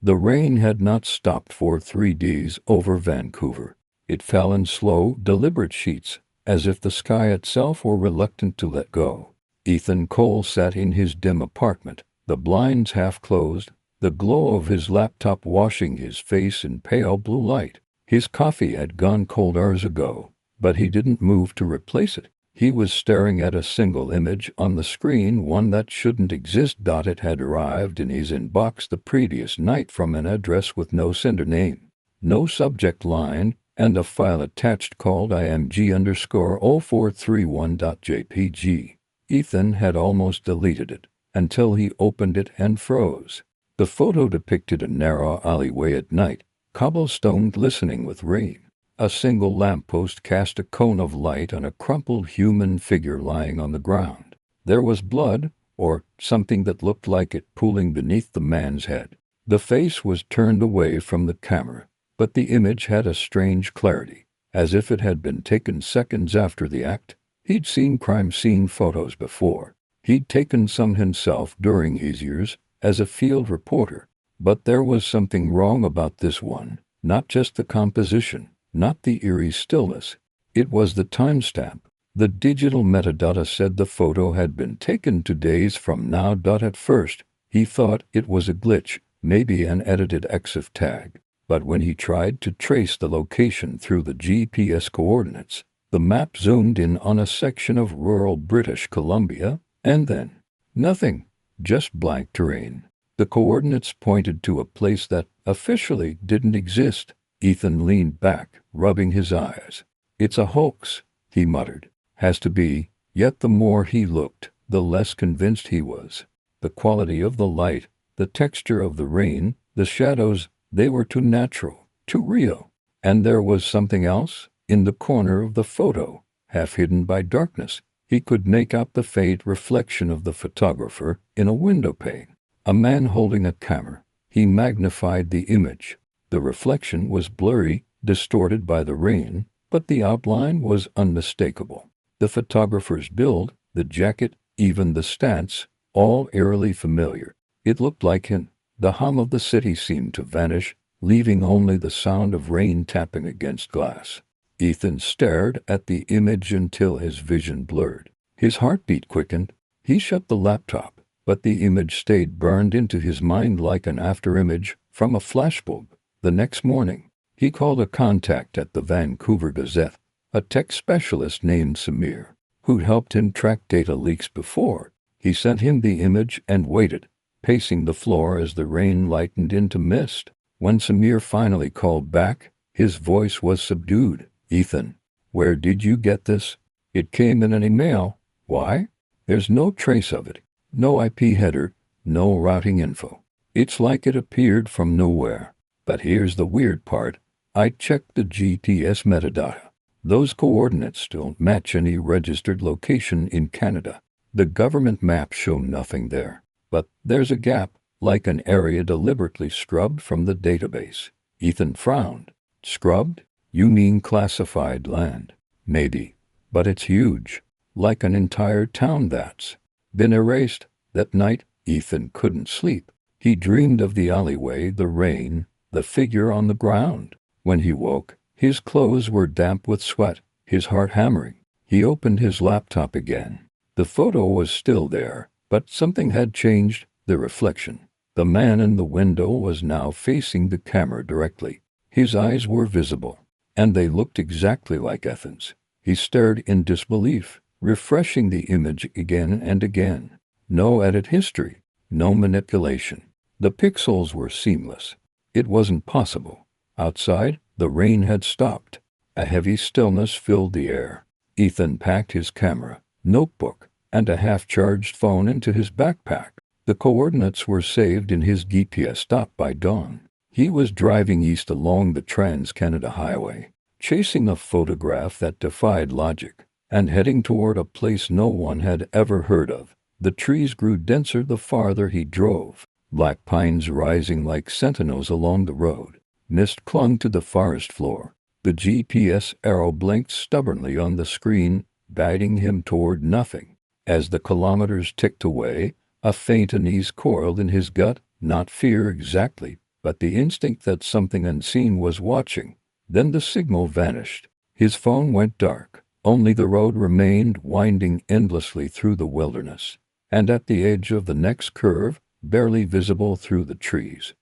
The rain had not stopped for 3 days over Vancouver. It fell in slow, deliberate sheets, as if the sky itself were reluctant to let go. Ethan Cole sat in his dim apartment, the blinds half closed, the glow of his laptop washing his face in pale blue light. His coffee had gone cold hours ago, but he didn't move to replace it. He was staring at a single image on the screen, one that shouldn't exist. It had arrived in his inbox the previous night from an address with no sender name, no subject line, and a file attached called img_0431.jpg. Ethan had almost deleted it, until he opened it and froze. The photo depicted a narrow alleyway at night, cobblestone glistening with rain. A single lamppost cast a cone of light on a crumpled human figure lying on the ground. There was blood, or something that looked like it, pooling beneath the man's head. The face was turned away from the camera, but the image had a strange clarity, as if it had been taken seconds after the act. He'd seen crime scene photos before. He'd taken some himself during his years as a field reporter, but there was something wrong about this one, not just the composition. Not the eerie stillness. It was the timestamp. The digital metadata said the photo had been taken 2 days from now. At first, he thought it was a glitch, maybe an edited EXIF tag. But when he tried to trace the location through the GPS coordinates, the map zoomed in on a section of rural British Columbia, and then nothing, just blank terrain. The coordinates pointed to a place that officially didn't exist. Ethan leaned back, rubbing his eyes. "It's a hoax," he muttered. "Has to be." Yet the more he looked, the less convinced he was. The quality of the light, the texture of the rain, the shadows, they were too natural, too real. And there was something else. In the corner of the photo, half hidden by darkness, he could make out the faint reflection of the photographer in a window pane. A man holding a camera. He magnified the image. The reflection was blurry, distorted by the rain, but the outline was unmistakable. The photographer's build, the jacket, even the stance, all eerily familiar. It looked like him. The hum of the city seemed to vanish, leaving only the sound of rain tapping against glass. Ethan stared at the image until his vision blurred. His heartbeat quickened. He shut the laptop, but the image stayed burned into his mind like an afterimage from a flashbulb. The next morning, he called a contact at the Vancouver Gazette, a tech specialist named Samir, who'd helped him track data leaks before. He sent him the image and waited, pacing the floor as the rain lightened into mist. When Samir finally called back, his voice was subdued. "Ethan, where did you get this?" "It came in an email." "Why?" "There's no trace of it. No IP header, no routing info. It's like it appeared from nowhere. But here's the weird part. I checked the GPS metadata. Those coordinates don't match any registered location in Canada. The government maps show nothing there. But there's a gap, like an area deliberately scrubbed from the database." Ethan frowned. "Scrubbed? You mean classified land?" "Maybe. But it's huge. Like an entire town that's been erased." That night, Ethan couldn't sleep. He dreamed of the alleyway, the rain, the figure on the ground. When he woke, his clothes were damp with sweat, his heart hammering. He opened his laptop again. The photo was still there, but something had changed. The reflection. The man in the window was now facing the camera directly. His eyes were visible, and they looked exactly like Ethan's. He stared in disbelief, refreshing the image again and again. No edit history, no manipulation. The pixels were seamless. It wasn't possible. Outside, the rain had stopped. A heavy stillness filled the air. Ethan packed his camera, notebook, and a half-charged phone into his backpack. The coordinates were saved in his GPS stop by dawn. He was driving east along the Trans-Canada Highway, chasing a photograph that defied logic, and heading toward a place no one had ever heard of. The trees grew denser the farther he drove, black pines rising like sentinels along the road. Mist clung to the forest floor. The GPS arrow blinked stubbornly on the screen, guiding him toward nothing. As the kilometers ticked away, a faint unease coiled in his gut, not fear exactly, but the instinct that something unseen was watching. Then the signal vanished. His phone went dark. Only the road remained, winding endlessly through the wilderness, and at the edge of the next curve, barely visible through the trees,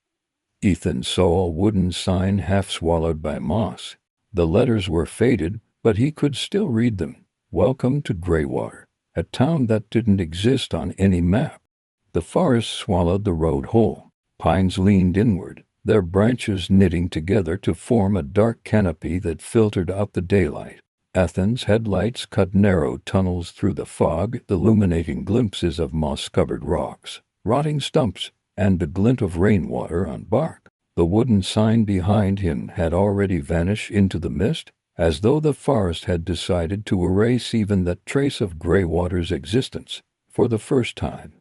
Ethan saw a wooden sign half swallowed by moss. The letters were faded, but he could still read them. Welcome to Greywater, a town that didn't exist on any map. The forest swallowed the road whole. Pines leaned inward, their branches knitting together to form a dark canopy that filtered out the daylight. Ethan's headlights cut narrow tunnels through the fog, illuminating glimpses of moss-covered rocks, rotting stumps, and the glint of rainwater on bark. The wooden sign behind him had already vanished into the mist, as though the forest had decided to erase even that trace of Greywater's existence. For the first time,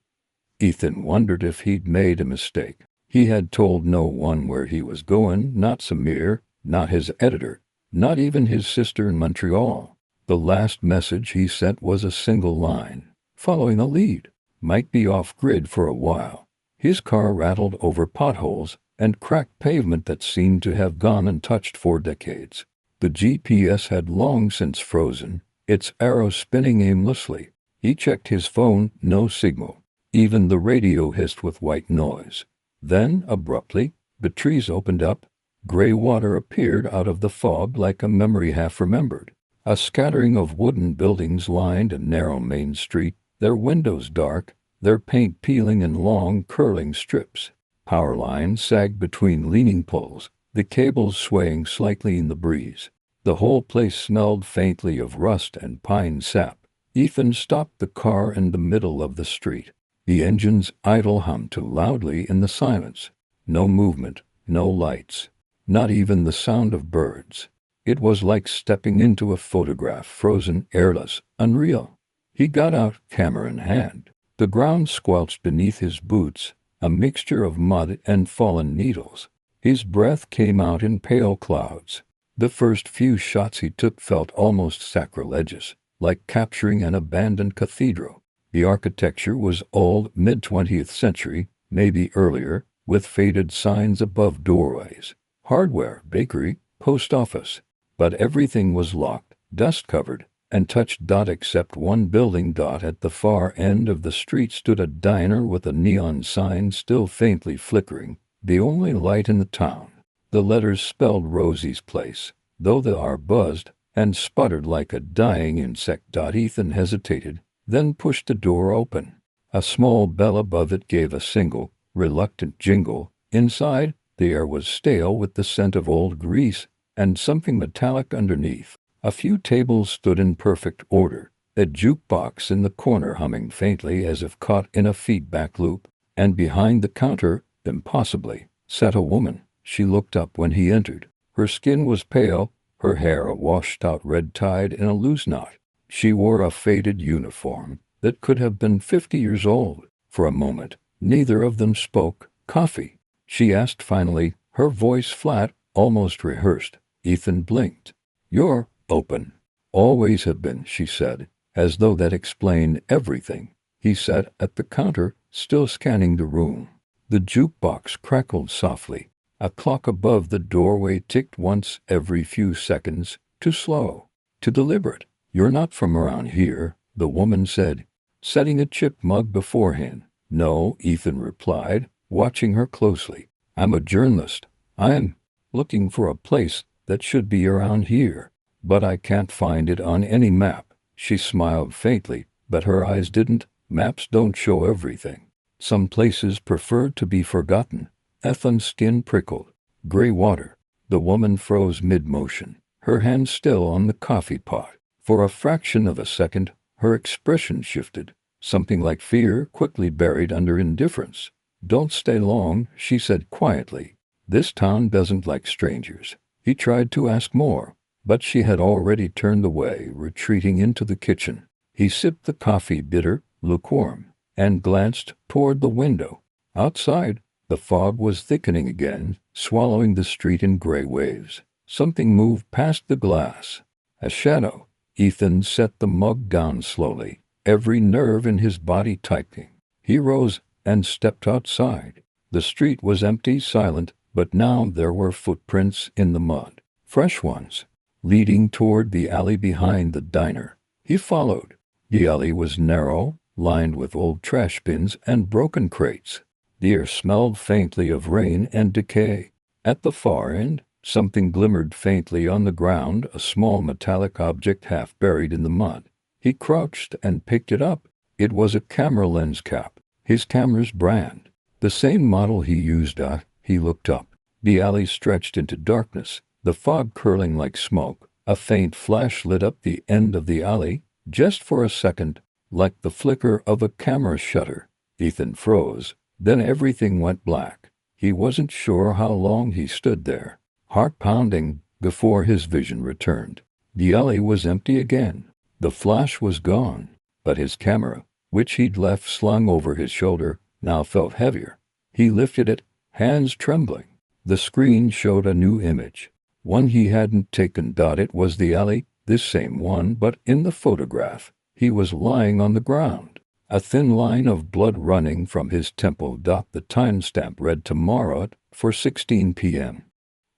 Ethan wondered if he'd made a mistake. He had told no one where he was going, not Samir, not his editor, not even his sister in Montreal. The last message he sent was a single line: following a lead. Might be off-grid for a while. His car rattled over potholes and cracked pavement that seemed to have gone untouched for decades. The GPS had long since frozen, its arrow spinning aimlessly. He checked his phone, no signal. Even the radio hissed with white noise. Then, abruptly, the trees opened up. Greywater appeared out of the fog like a memory half remembered. A scattering of wooden buildings lined a narrow main street, their windows dark, their paint peeling in long, curling strips. Power lines sagged between leaning poles, the cables swaying slightly in the breeze. The whole place smelled faintly of rust and pine sap. Ethan stopped the car in the middle of the street. The engine's idle hummed too loudly in the silence. No movement, no lights, not even the sound of birds. It was like stepping into a photograph, frozen, airless, unreal. He got out, camera in hand. The ground squelched beneath his boots, a mixture of mud and fallen needles. His breath came out in pale clouds. The first few shots he took felt almost sacrilegious, like capturing an abandoned cathedral. The architecture was old, mid-20th century, maybe earlier, with faded signs above doorways. Hardware, bakery, post office. But everything was locked, dust-covered, and touched. Except one building. At the far end of the street stood a diner with a neon sign still faintly flickering, the only light in the town. The letters spelled Rosie's Place, though the R buzzed and sputtered like a dying insect. Ethan hesitated, then pushed the door open. A small bell above it gave a single, reluctant jingle. Inside, the air was stale with the scent of old grease and something metallic underneath. A few tables stood in perfect order, a jukebox in the corner humming faintly as if caught in a feedback loop, and behind the counter, impossibly, sat a woman. She looked up when he entered. Her skin was pale, her hair a washed-out red tied in a loose knot. She wore a faded uniform that could have been 50 years old. For a moment, neither of them spoke. "Coffee?" she asked finally, her voice flat, almost rehearsed. Ethan blinked. "You're open." "Always have been," she said, as though that explained everything. He sat at the counter, still scanning the room. The jukebox crackled softly. A clock above the doorway ticked once every few seconds, too slow, too deliberate. "You're not from around here," the woman said, setting a chipped mug before him. "No," Ethan replied, watching her closely. "I'm a journalist. I'm looking for a place that should be around here, but I can't find it on any map." She smiled faintly, but her eyes didn't. "Maps don't show everything. Some places prefer to be forgotten." Ethan's skin prickled. "Greywater." The woman froze mid-motion, her hand still on the coffee pot. For a fraction of a second, her expression shifted, something like fear quickly buried under indifference. "Don't stay long," she said quietly. "This town doesn't like strangers." He tried to ask more, but she had already turned away, retreating into the kitchen. He sipped the coffee, bitter, lukewarm, and glanced toward the window. Outside, the fog was thickening again, swallowing the street in gray waves. Something moved past the glass. A shadow. Ethan set the mug down slowly, every nerve in his body tightening. He rose and stepped outside. The street was empty, silent, But now there were footprints in the mud, fresh ones, leading toward the alley behind the diner. He followed. The alley was narrow, lined with old trash bins and broken crates. The air smelled faintly of rain and decay. At the far end, something glimmered faintly on the ground, a small metallic object half buried in the mud. He crouched and picked it up. It was a camera lens cap, his camera's brand, the same model he used. He looked up. The alley stretched into darkness, the fog curling like smoke. A faint flash lit up the end of the alley, just for a second, like the flicker of a camera shutter. Ethan froze. Then everything went black. He wasn't sure how long he stood there, heart pounding, before his vision returned. The alley was empty again. The flash was gone, but his camera, which he'd left slung over his shoulder, now felt heavier. He lifted it, hands trembling. The screen showed a new image, one he hadn't taken. It was the alley, this same one, but in the photograph, he was lying on the ground, a thin line of blood running from his temple. The timestamp read tomorrow at 4:16 p.m.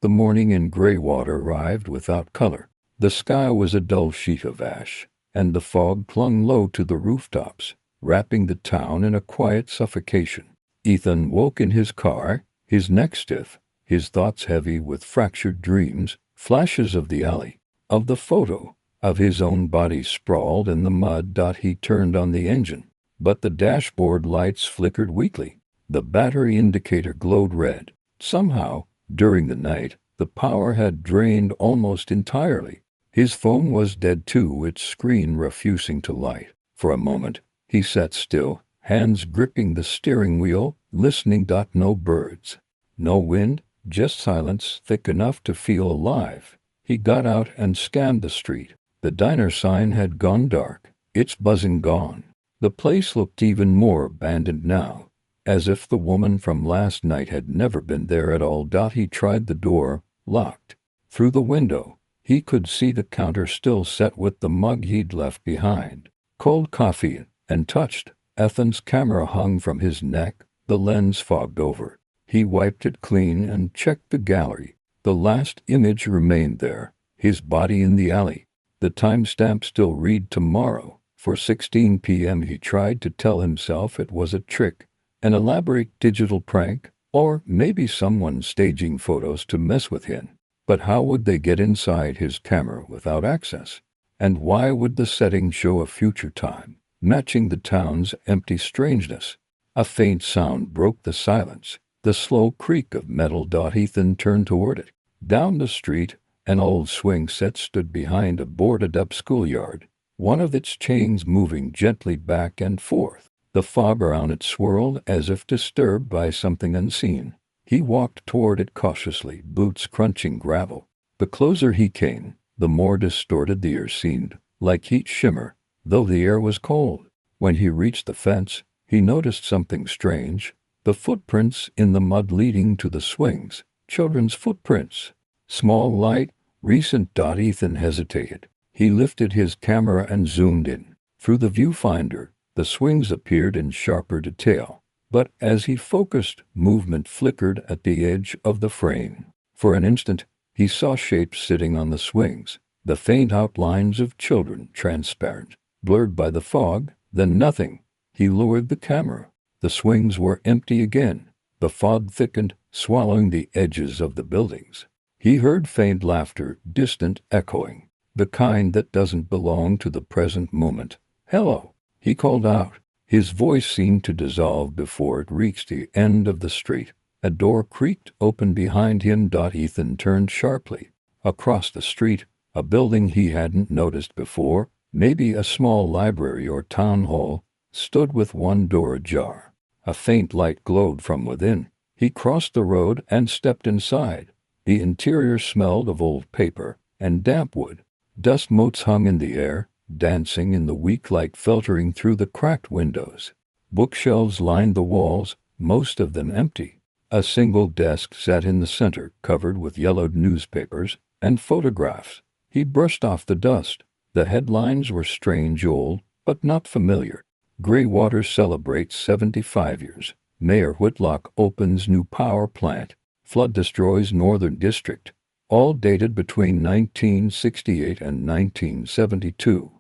The morning in Greywater arrived without color. The sky was a dull sheet of ash, and the fog clung low to the rooftops, wrapping the town in a quiet suffocation. Ethan woke in his car, his neck stiff, his thoughts heavy with fractured dreams, flashes of the alley, of the photo, of his own body sprawled in the mud. He turned on the engine, but the dashboard lights flickered weakly. The battery indicator glowed red. Somehow, during the night, the power had drained almost entirely. His phone was dead too, its screen refusing to light. For a moment, he sat still, hands gripping the steering wheel, listening. No birds, no wind, just silence thick enough to feel alive. He got out and scanned the street. The diner sign had gone dark, its buzzing gone. The place looked even more abandoned now, as if the woman from last night had never been there at all. He tried the door, locked. Through the window, he could see the counter still set with the mug he'd left behind. Cold coffee, and touched. Ethan's camera hung from his neck, the lens fogged over. He wiped it clean and checked the gallery. The last image remained there, his body in the alley. The timestamp still read tomorrow, 4:16 p.m. He tried to tell himself it was a trick, an elaborate digital prank, or maybe someone staging photos to mess with him. But how would they get inside his camera without access? And why would the setting show a future time, matching the town's empty strangeness? A faint sound broke the silence, the slow creak of metal. Ethan turned toward it. Down the street, an old swing set stood behind a boarded-up schoolyard, one of its chains moving gently back and forth. The fog around it swirled as if disturbed by something unseen. He walked toward it cautiously, boots crunching gravel. The closer he came, the more distorted the air seemed, like heat shimmer, though the air was cold. When he reached the fence, he noticed something strange. The footprints in the mud leading to the swings, children's footprints. Small, light, recent. Ethan hesitated. He lifted his camera and zoomed in. Through the viewfinder, the swings appeared in sharper detail. But as he focused, movement flickered at the edge of the frame. For an instant, he saw shapes sitting on the swings, the faint outlines of children, transparent, blurred by the fog. Then nothing. He lowered the camera. The swings were empty again. The fog thickened, swallowing the edges of the buildings. He heard faint laughter, distant, echoing, the kind that doesn't belong to the present moment. "Hello," he called out. His voice seemed to dissolve before it reached the end of the street. A door creaked open behind him. Ethan turned sharply. Across the street, a building he hadn't noticed before, maybe a small library or town hall, stood with one door ajar. A faint light glowed from within. He crossed the road and stepped inside. The interior smelled of old paper and damp wood. Dust motes hung in the air, dancing in the weak light filtering through the cracked windows. Bookshelves lined the walls, most of them empty. A single desk sat in the center, covered with yellowed newspapers and photographs. He brushed off the dust. The headlines were strange, old, but not familiar. Greywater celebrates 75 years. Mayor Whitlock opens new power plant. Flood destroys Northern District, all dated between 1968 and 1972.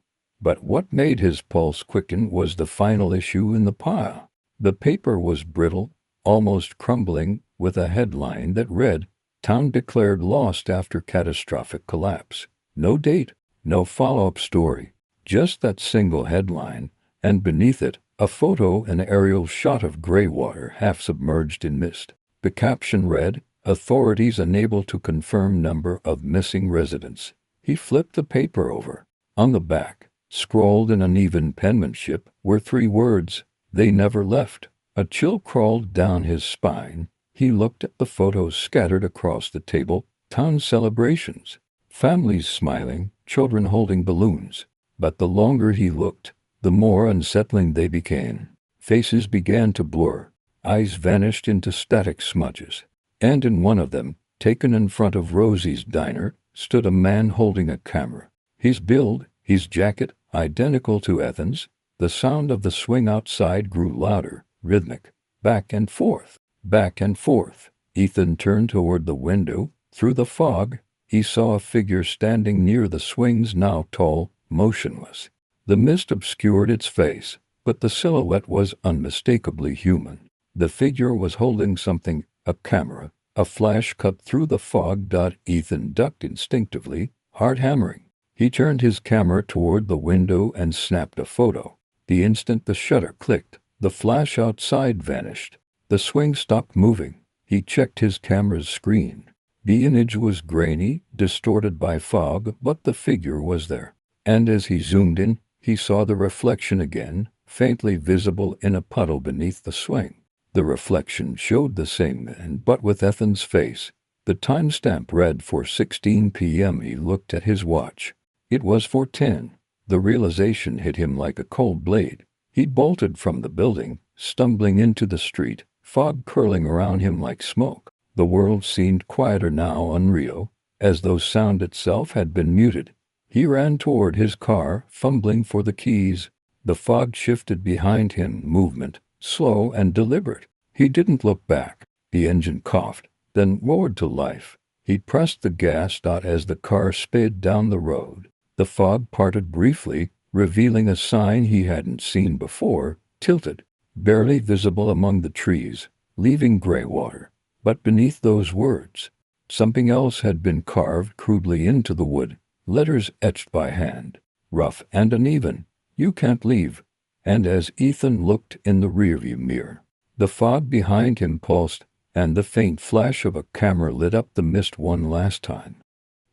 But what made his pulse quicken was the final issue in the pile. The paper was brittle, almost crumbling, with a headline that read, "Town declared lost after catastrophic collapse." No date, no follow-up story, just that single headline, and beneath it, a photo, an aerial shot of Greywater half submerged in mist. The caption read, "Authorities unable to confirm number of missing residents." He flipped the paper over. On the back, scrawled in uneven penmanship, were 3 words, "They never left." A chill crawled down his spine. He looked at the photos scattered across the table, town celebrations, families smiling, children holding balloons. But the longer he looked, the more unsettling they became. Faces began to blur, eyes vanished into static smudges. And in one of them, taken in front of Rosie's diner, stood a man holding a camera. His build, his jacket, identical to Ethan's. The sound of the swing outside grew louder, rhythmic. Back and forth, back and forth. Ethan turned toward the window. Through the fog, he saw a figure standing near the swings, now tall, motionless. The mist obscured its face, but the silhouette was unmistakably human. The figure was holding something, a camera. A flash cut through the fog. Ethan ducked instinctively, heart hammering. He turned his camera toward the window and snapped a photo. The instant the shutter clicked, the flash outside vanished. The swing stopped moving. He checked his camera's screen. The image was grainy, distorted by fog, but the figure was there. And as he zoomed in, he saw the reflection again, faintly visible in a puddle beneath the swing. The reflection showed the same man, but with Ethan's face. The timestamp read 4:16 p.m. He looked at his watch. It was 4:10. The realization hit him like a cold blade. He bolted from the building, stumbling into the street, fog curling around him like smoke. The world seemed quieter now, unreal, as though sound itself had been muted. He ran toward his car, fumbling for the keys. The fog shifted behind him, movement, slow and deliberate. He didn't look back. The engine coughed, then roared to life. He pressed the gas. As the car sped down the road, the fog parted briefly, revealing a sign he hadn't seen before, tilted, barely visible among the trees, leaving Greywater. But beneath those words, something else had been carved crudely into the wood, letters etched by hand, rough and uneven. "You can't leave." And as Ethan looked in the rearview mirror, the fog behind him pulsed, and the faint flash of a camera lit up the mist one last time.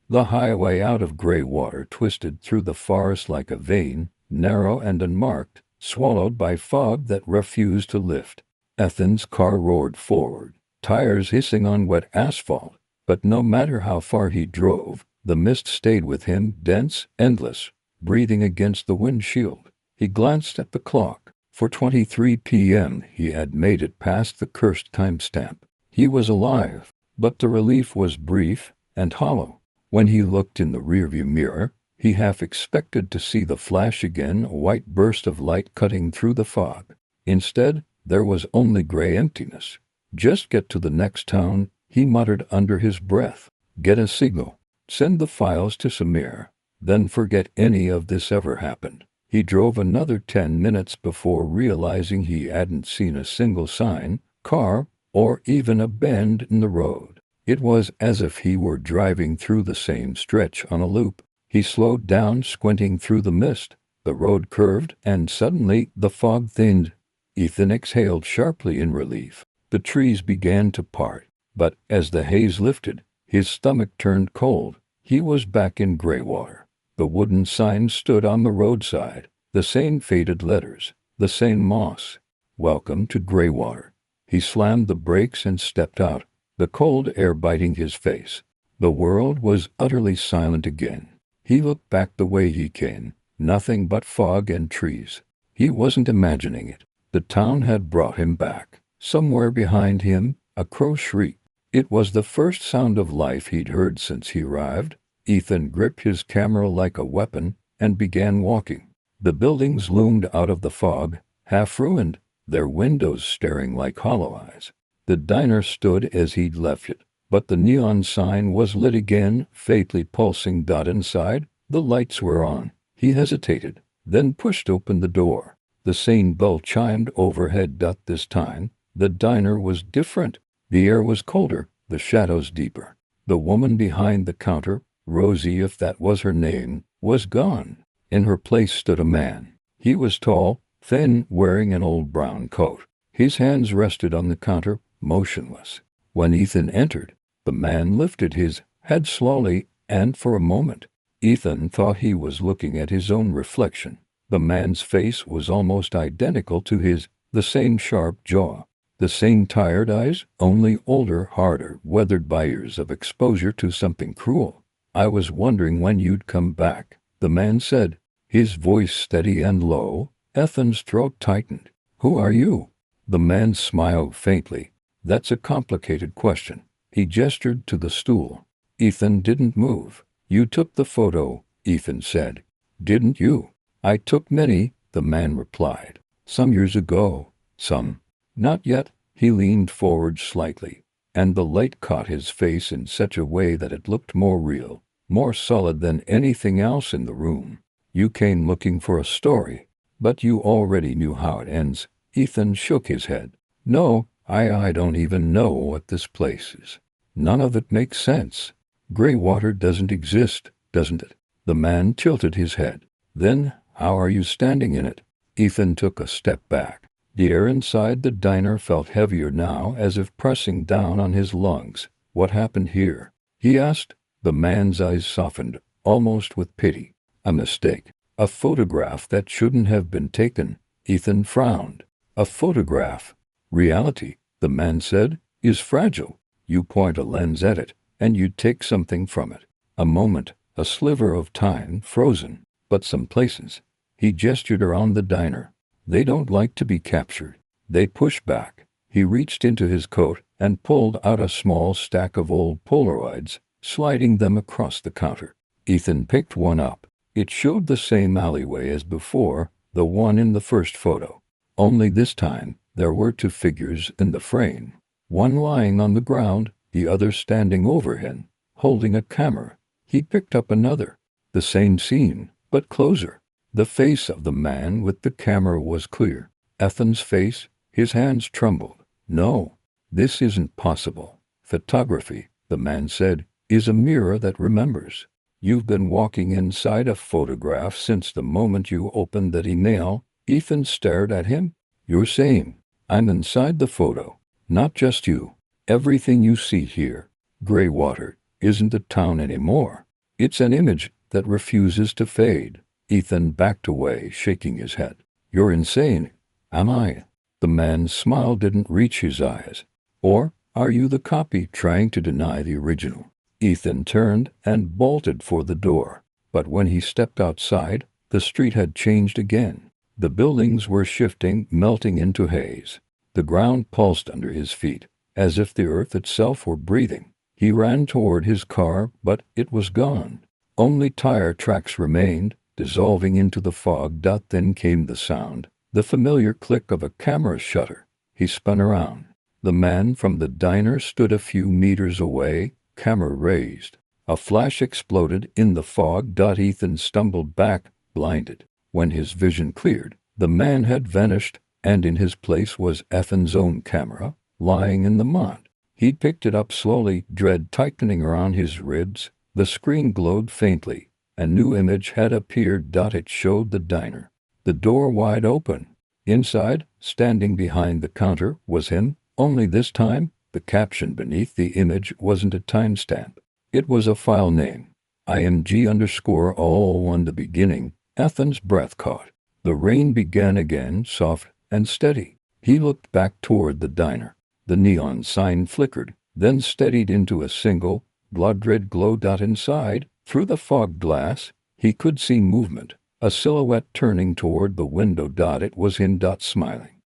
The highway out of Greywater twisted through the forest like a vein, narrow and unmarked, swallowed by fog that refused to lift. Ethan's car roared forward, tires hissing on wet asphalt, but no matter how far he drove, the mist stayed with him, dense, endless, breathing against the windshield. He glanced at the clock. 4:23 p.m. He had made it past the cursed timestamp. He was alive, but the relief was brief and hollow. When he looked in the rearview mirror, he half expected to see the flash again, a white burst of light cutting through the fog. Instead, there was only gray emptiness. "Just get to the next town," he muttered under his breath. "Get a signal. Send the files to Samir. Then forget any of this ever happened." He drove another 10 minutes before realizing he hadn't seen a single sign, car, or even a bend in the road. It was as if he were driving through the same stretch on a loop. He slowed down, squinting through the mist. The road curved, and suddenly the fog thinned. Ethan exhaled sharply in relief. The trees began to part, but as the haze lifted, his stomach turned cold. He was back in Greywater. The wooden sign stood on the roadside, the same faded letters, the same moss. "Welcome to Greywater." He slammed the brakes and stepped out, the cold air biting his face. The world was utterly silent again. He looked back the way he came, nothing but fog and trees. He wasn't imagining it. The town had brought him back. Somewhere behind him, a crow shrieked. It was the first sound of life he'd heard since he arrived. Ethan gripped his camera like a weapon and began walking. The buildings loomed out of the fog, half ruined, their windows staring like hollow eyes. The diner stood as he'd left it, but the neon sign was lit again, faintly pulsing. Inside, the lights were on. He hesitated, then pushed open the door. The same bell chimed overhead. This time, the diner was different. The air was colder, the shadows deeper. The woman behind the counter, Rosie if that was her name, was gone. In her place stood a man. He was tall, thin, wearing an old brown coat. His hands rested on the counter, motionless. When Ethan entered, the man lifted his head slowly, and for a moment, Ethan thought he was looking at his own reflection. The man's face was almost identical to his, the same sharp jaw, the same tired eyes, only older, harder, weathered by years of exposure to something cruel. "I was wondering when you'd come back," the man said, his voice steady and low. Ethan's throat tightened. "Who are you?" The man smiled faintly. "That's a complicated question." He gestured to the stool. Ethan didn't move. "You took the photo," Ethan said. "Didn't you?" "I took many," the man replied. "Some years ago." "Some?" "Not yet." He leaned forward slightly, and the light caught his face in such a way that it looked more real, more solid than anything else in the room. "You came looking for a story, but you already knew how it ends." Ethan shook his head. "No, I don't even know what this place is. None of it makes sense. Greywater doesn't exist, doesn't it?" The man tilted his head. "Then, how are you standing in it?" Ethan took a step back. The air inside the diner felt heavier now, as if pressing down on his lungs. "What happened here?" he asked. The man's eyes softened, almost with pity. "A mistake. A photograph that shouldn't have been taken." Ethan frowned. "A photograph? Reality," the man said, "is fragile. You point a lens at it, and you take something from it. A moment, a sliver of time, frozen. But some places," he gestured around the diner, "they don't like to be captured. They push back." He reached into his coat and pulled out a small stack of old Polaroids, sliding them across the counter. Ethan picked one up. It showed the same alleyway as before, the one in the first photo. Only this time, there were two figures in the frame. One lying on the ground, the other standing over him, holding a camera. He picked up another. The same scene, but closer. The face of the man with the camera was clear. Ethan's face, his hands trembled. "No, this isn't possible. Photography," the man said, "is a mirror that remembers. You've been walking inside a photograph since the moment you opened that email." Ethan stared at him. "You're saying I'm inside the photo? Not just you. Everything you see here. Greywater isn't a town anymore. It's an image that refuses to fade." Ethan backed away, shaking his head. "You're insane." "Am I?" The man's smile didn't reach his eyes. "Or are you the copy trying to deny the original?" Ethan turned and bolted for the door. But when he stepped outside, the street had changed again. The buildings were shifting, melting into haze. The ground pulsed under his feet, as if the earth itself were breathing. He ran toward his car, but it was gone. Only tire tracks remained, dissolving into the fog. Then came the sound, the familiar click of a camera shutter. He spun around. The man from the diner stood a few meters away, camera raised. A flash exploded in the fog. Ethan stumbled back, blinded. When his vision cleared, the man had vanished, and in his place was Ethan's own camera, lying in the mud. He picked it up slowly, dread tightening around his ribs. The screen glowed faintly. A new image had appeared. It showed the diner, the door wide open. Inside, standing behind the counter, was him, only this time, the caption beneath the image wasn't a timestamp. It was a file name. IMG_all1. The beginning. Ethan's breath caught. The rain began again, soft and steady. He looked back toward the diner. The neon sign flickered, then steadied into a single, blood-red glow. Inside, through the fog glass, he could see movement, a silhouette turning toward the window. It was him, smiling.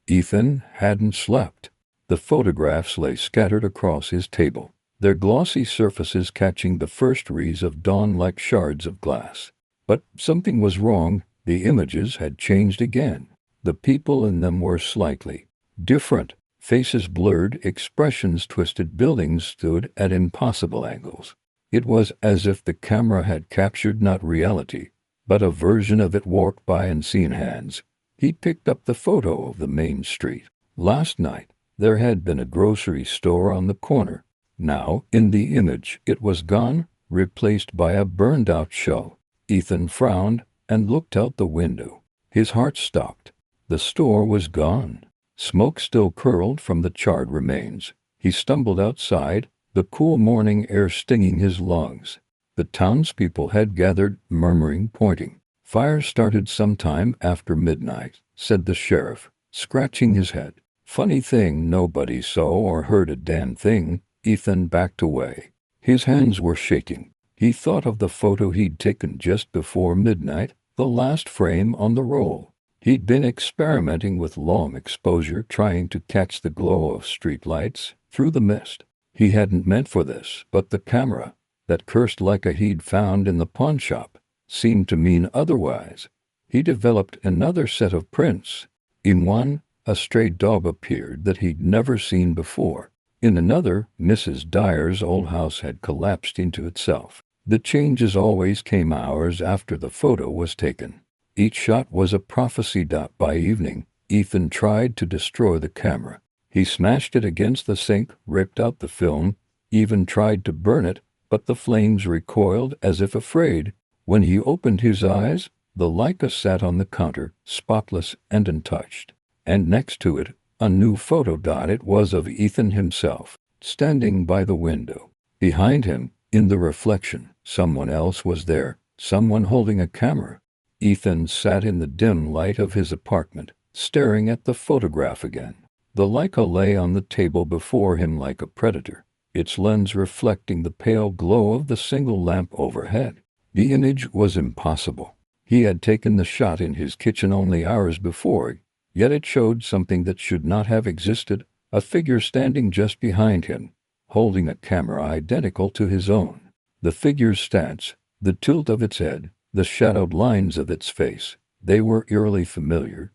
Ethan hadn't slept. The photographs lay scattered across his table, their glossy surfaces catching the first rays of dawn like shards of glass. But something was wrong. The images had changed again. The people in them were slightly different. Faces blurred, expressions twisted, buildings stood at impossible angles. It was as if the camera had captured not reality, but a version of it walked by unseen hands. He picked up the photo of the main street. Last night, there had been a grocery store on the corner. Now, in the image, it was gone, replaced by a burned-out shell. Ethan frowned and looked out the window. His heart stopped. The store was gone. Smoke still curled from the charred remains. He stumbled outside, the cool morning air stinging his lungs. The townspeople had gathered, murmuring, pointing. "Fire started sometime after midnight," said the sheriff, scratching his head. "Funny thing, nobody saw or heard a damn thing." Ethan backed away. His hands were shaking. He thought of the photo he'd taken just before midnight, the last frame on the roll. He'd been experimenting with long exposure, trying to catch the glow of streetlights through the mist. He hadn't meant for this, but the camera, that cursed Leica he'd found in the pawn shop, seemed to mean otherwise. He developed another set of prints. In one, a stray dog appeared that he'd never seen before. In another, Mrs. Dyer's old house had collapsed into itself. The changes always came hours after the photo was taken. Each shot was a prophecy. By evening, Ethan tried to destroy the camera. He smashed it against the sink, ripped out the film, even tried to burn it, but the flames recoiled as if afraid. When he opened his eyes, the Leica sat on the counter, spotless and untouched. And next to it, a new photo. It was of Ethan himself, standing by the window. Behind him, in the reflection, someone else was there, someone holding a camera. Ethan sat in the dim light of his apartment, staring at the photograph again. The Leica lay on the table before him like a predator, its lens reflecting the pale glow of the single lamp overhead. The image was impossible. He had taken the shot in his kitchen only hours before, yet it showed something that should not have existed, a figure standing just behind him, holding a camera identical to his own. The figure's stance, the tilt of its head, the shadowed lines of its face, they were eerily familiar.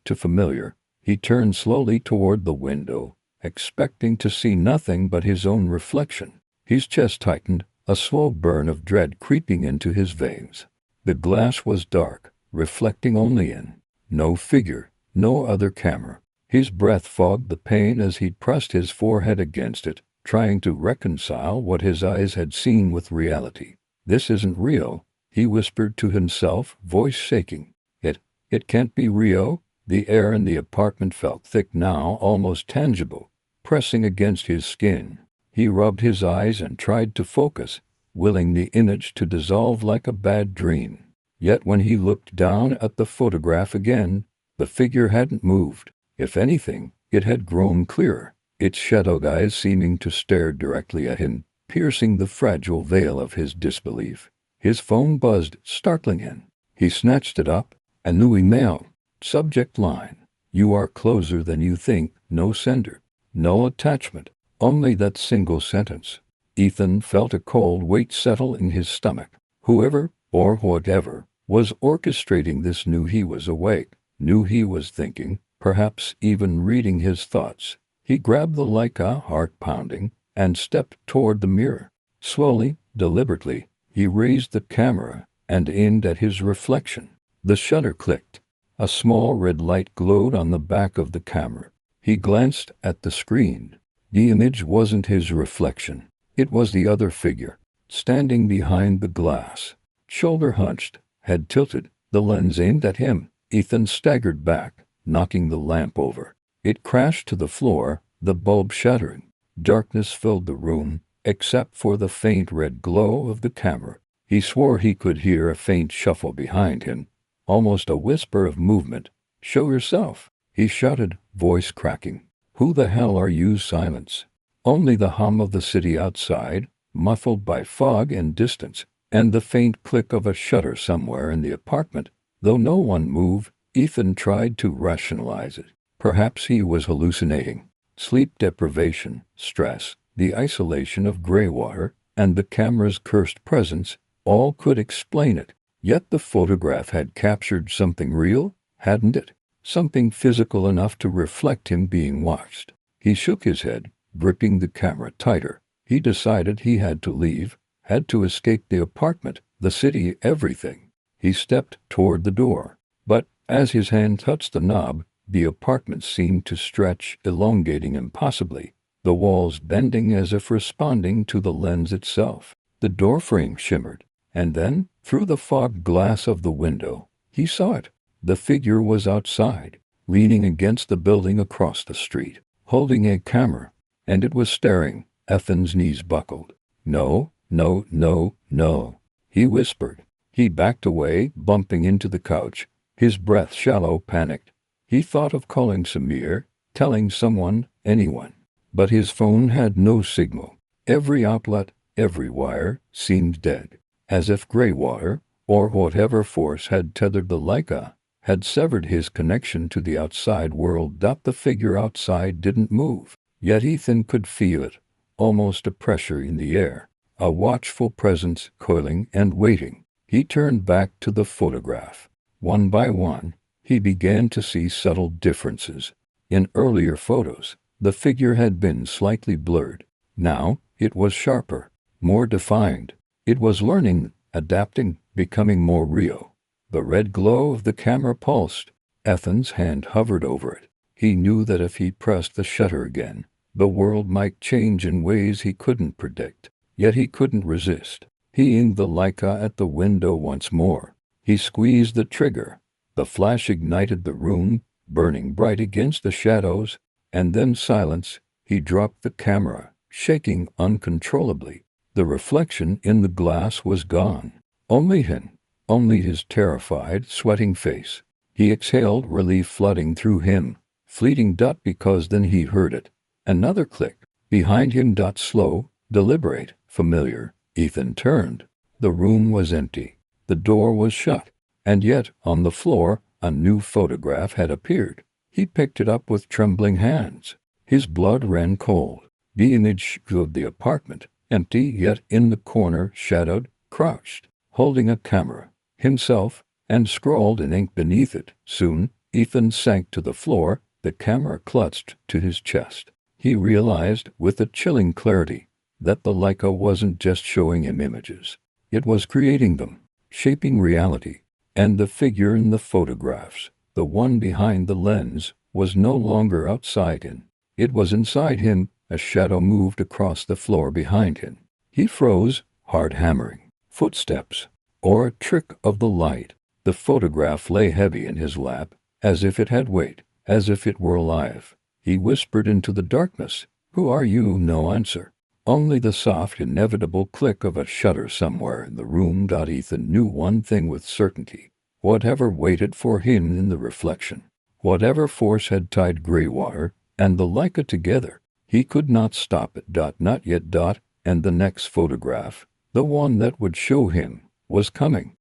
He turned slowly toward the window, expecting to see nothing but his own reflection. His chest tightened, a slow burn of dread creeping into his veins. The glass was dark, reflecting only in. No figure, no other camera. His breath fogged the pain as he pressed his forehead against it, trying to reconcile what his eyes had seen with reality. "This isn't real," he whispered to himself, voice shaking. It can't be real." The air in the apartment felt thick now, almost tangible, pressing against his skin. He rubbed his eyes and tried to focus, willing the image to dissolve like a bad dream. Yet when he looked down at the photograph again, the figure hadn't moved. If anything, it had grown clearer, its shadowed eyes seeming to stare directly at him, piercing the fragile veil of his disbelief. His phone buzzed, startling him. He snatched it up. A new email. Subject line: "You are closer than you think." No sender. No attachment. Only that single sentence. Ethan felt a cold weight settle in his stomach. Whoever, or whatever, was orchestrating this knew he was awake, knew he was thinking, perhaps even reading his thoughts. He grabbed the Leica, heart pounding, and stepped toward the mirror. Slowly, deliberately, he raised the camera and aimed at his reflection. The shutter clicked. A small red light glowed on the back of the camera. He glanced at the screen. The image wasn't his reflection. It was the other figure, standing behind the glass. Shoulder hunched, head tilted, the lens aimed at him. Ethan staggered back, knocking the lamp over. It crashed to the floor, the bulb shattering. Darkness filled the room, except for the faint red glow of the camera. He swore he could hear a faint shuffle behind him, almost a whisper of movement. "Show yourself," he shouted, voice cracking. "Who the hell are you?" Silence. Only the hum of the city outside, muffled by fog and distance, and the faint click of a shutter somewhere in the apartment. Though no one moved, Ethan tried to rationalize it. Perhaps he was hallucinating. Sleep deprivation, stress, the isolation of Greywater, and the camera's cursed presence, all could explain it. Yet the photograph had captured something real, hadn't it? Something physical enough to reflect him being watched. He shook his head, gripping the camera tighter. He decided he had to leave, had to escape the apartment, the city, everything. He stepped toward the door. But as his hand touched the knob, the apartment seemed to stretch, elongating impossibly, the walls bending as if responding to the lens itself. The doorframe shimmered, and then, through the fog glass of the window, he saw it. The figure was outside, leaning against the building across the street, holding a camera, and it was staring. Ethan's knees buckled. "No, no, no, no," he whispered. He backed away, bumping into the couch, his breath shallow, panicked. He thought of calling Samir, telling someone, anyone. But his phone had no signal. Every outlet, every wire, seemed dead, as if Greywater, or whatever force had tethered the Leica, had severed his connection to the outside world. The figure outside didn't move, yet Ethan could feel it, almost a pressure in the air, a watchful presence, coiling and waiting. He turned back to the photograph. One by one, he began to see subtle differences. In earlier photos, the figure had been slightly blurred. Now, it was sharper, more defined. It was learning, adapting, becoming more real. The red glow of the camera pulsed. Ethan's hand hovered over it. He knew that if he pressed the shutter again, the world might change in ways he couldn't predict. Yet he couldn't resist. He aimed the Leica at the window once more. He squeezed the trigger. The flash ignited the room, burning bright against the shadows, and then silence. He dropped the camera, shaking uncontrollably. The reflection in the glass was gone. Only his terrified, sweating face. He exhaled, relief flooding through him. Fleeting, because then he heard it. Another click. Behind him. Slow, deliberate, familiar. Ethan turned. The room was empty. The door was shut. And yet, on the floor, a new photograph had appeared. He picked it up with trembling hands. His blood ran cold. The image of the apartment, empty, yet in the corner, shadowed, crouched, holding a camera, himself, and scrawled in ink beneath it. Soon, Ethan sank to the floor, the camera clutched to his chest. He realized, with a chilling clarity, that the Leica wasn't just showing him images. It was creating them, shaping reality. And the figure in the photographs, the one behind the lens, was no longer outside him. It was inside him. A shadow moved across the floor behind him. He froze, heart hammering. Footsteps, or a trick of the light. The photograph lay heavy in his lap, as if it had weight, as if it were alive. He whispered into the darkness, "Who are you?" No answer. Only the soft, inevitable click of a shutter somewhere in the room. Ethan knew one thing with certainty. Whatever waited for him in the reflection, whatever force had tied Greywater and the Leica together, he could not stop it. Not yet. And the next photograph, the one that would show him, was coming.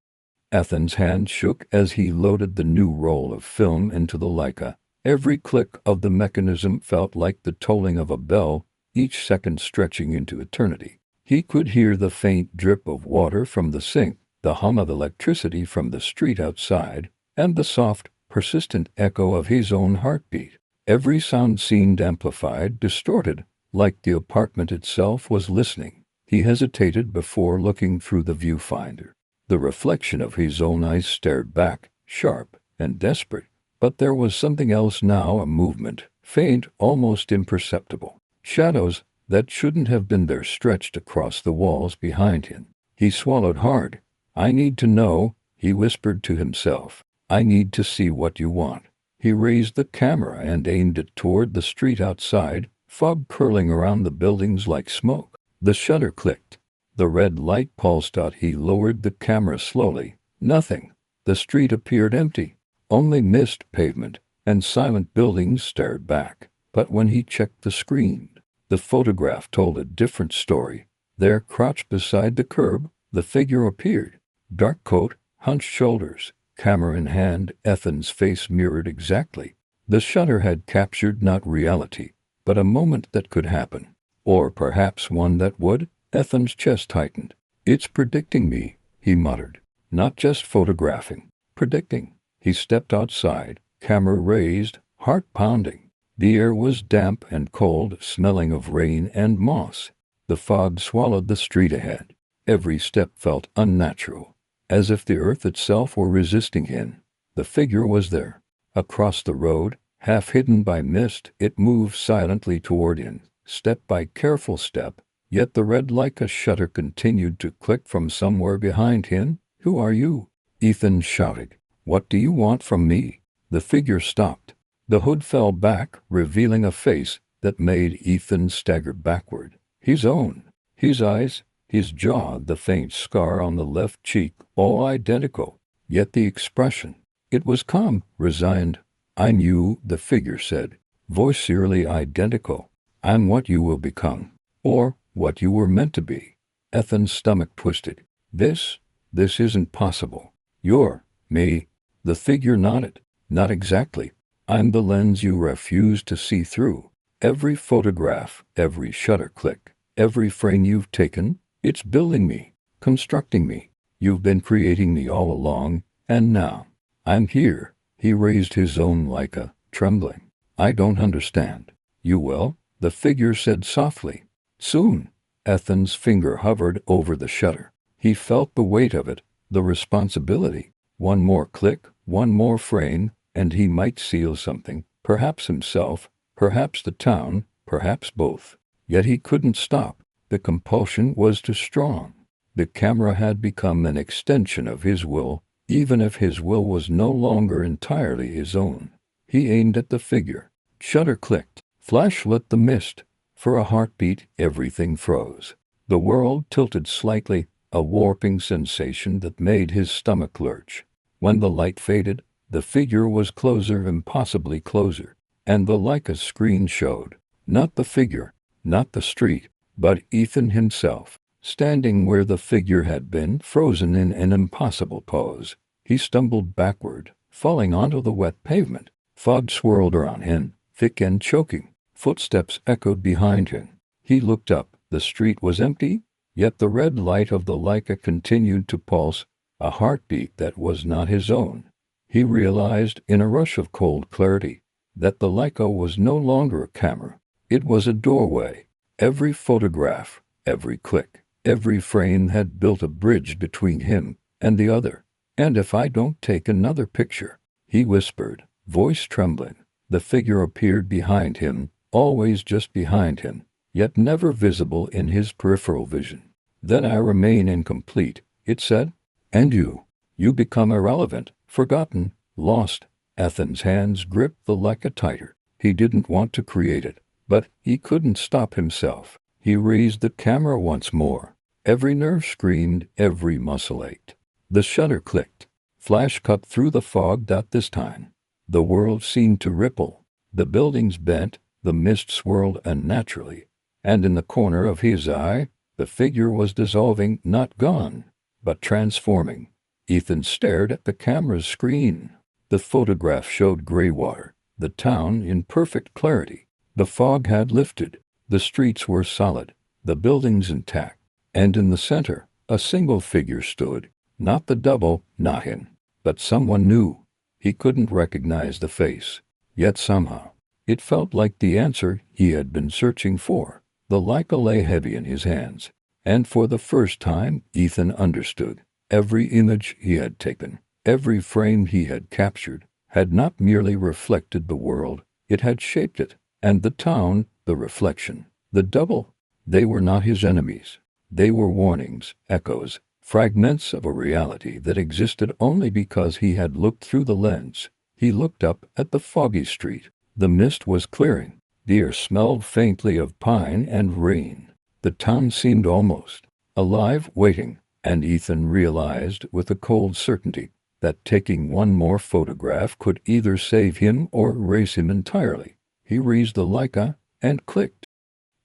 Ethan's hand shook as he loaded the new roll of film into the Leica. Every click of the mechanism felt like the tolling of a bell, each second stretching into eternity. He could hear the faint drip of water from the sink, the hum of electricity from the street outside, and the soft, persistent echo of his own heartbeat. Every sound seemed amplified, distorted, like the apartment itself was listening. He hesitated before looking through the viewfinder. The reflection of his own eyes stared back, sharp and desperate. But there was something else now, a movement, faint, almost imperceptible. Shadows that shouldn't have been there stretched across the walls behind him. He swallowed hard. "I need to know," he whispered to himself. "I need to see what you want." He raised the camera and aimed it toward the street outside, fog curling around the buildings like smoke. The shutter clicked. The red light pulsed out. He lowered the camera slowly. Nothing. The street appeared empty. Only mist, pavement, and silent buildings stared back. But when he checked the screen, the photograph told a different story. There, crouched beside the curb, the figure appeared. Dark coat, hunched shoulders, camera in hand. Ethan's face mirrored exactly. The shutter had captured not reality, but a moment that could happen. Or perhaps one that would. Ethan's chest tightened. "It's predicting me," he muttered. "Not just photographing. Predicting." He stepped outside, camera raised, heart pounding. The air was damp and cold, smelling of rain and moss. The fog swallowed the street ahead. Every step felt unnatural, as if the earth itself were resisting him. The figure was there. Across the road, half hidden by mist, it moved silently toward him, step by careful step, yet the red Leica shutter continued to click from somewhere behind him. "Who are you?" Ethan shouted. "What do you want from me?" The figure stopped. The hood fell back, revealing a face that made Ethan stagger backward. His own. His eyes, his jaw, the faint scar on the left cheek, all identical. Yet the expression. It was calm, resigned. "I'm you," the figure said, voice eerily identical. "I'm what you will become. Or what you were meant to be." Ethan's stomach twisted. This isn't possible. "You're me." The figure nodded. "Not exactly. I'm the lens you refuse to see through. Every photograph, every shutter click, every frame you've taken, it's building me, constructing me. You've been creating me all along, and now I'm here." He raised his own Leica, trembling. "I don't understand." "You will," the figure said softly. "Soon." Ethan's finger hovered over the shutter. He felt the weight of it, the responsibility. One more click, one more frame, and he might seal something, perhaps himself, perhaps the town, perhaps both. Yet he couldn't stop. The compulsion was too strong. The camera had become an extension of his will, even if his will was no longer entirely his own. He aimed at the figure. Shutter clicked. Flash lit the mist. For a heartbeat, everything froze. The world tilted slightly, a warping sensation that made his stomach lurch. When the light faded, the figure was closer, impossibly closer, and the Leica screen showed. Not the figure, not the street, but Ethan himself, standing where the figure had been, frozen in an impossible pose. He stumbled backward, falling onto the wet pavement. Fog swirled around him, thick and choking. Footsteps echoed behind him. He looked up. The street was empty, yet the red light of the Leica continued to pulse, a heartbeat that was not his own. He realized, in a rush of cold clarity, that the Leica was no longer a camera. It was a doorway. Every photograph, every click, every frame had built a bridge between him and the other. "And if I don't take another picture," he whispered, voice trembling. The figure appeared behind him, always just behind him, yet never visible in his peripheral vision. "Then I remain incomplete," it said. "And you become irrelevant, forgotten, lost." Ethan's hands gripped the Leica tighter. He didn't want to create it, but he couldn't stop himself. He raised the camera once more. Every nerve screamed, every muscle ached. The shutter clicked. Flash cut through the fog. This time, the world seemed to ripple. The buildings bent, the mist swirled unnaturally, and in the corner of his eye, the figure was dissolving, not gone, but transforming. Ethan stared at the camera's screen. The photograph showed Greywater, the town in perfect clarity. The fog had lifted. The streets were solid, the buildings intact, and in the center, a single figure stood. Not the double, not him, but someone new. He couldn't recognize the face. Yet somehow, it felt like the answer he had been searching for. The Leica lay heavy in his hands, and for the first time, Ethan understood. Every image he had taken, every frame he had captured, had not merely reflected the world, it had shaped it. And the town, the reflection, the double, they were not his enemies. They were warnings, echoes, fragments of a reality that existed only because he had looked through the lens. He looked up at the foggy street. The mist was clearing. The air smelled faintly of pine and rain. The town seemed almost alive, waiting, and Ethan realized with a cold certainty that taking one more photograph could either save him or erase him entirely. He raised the Leica and clicked.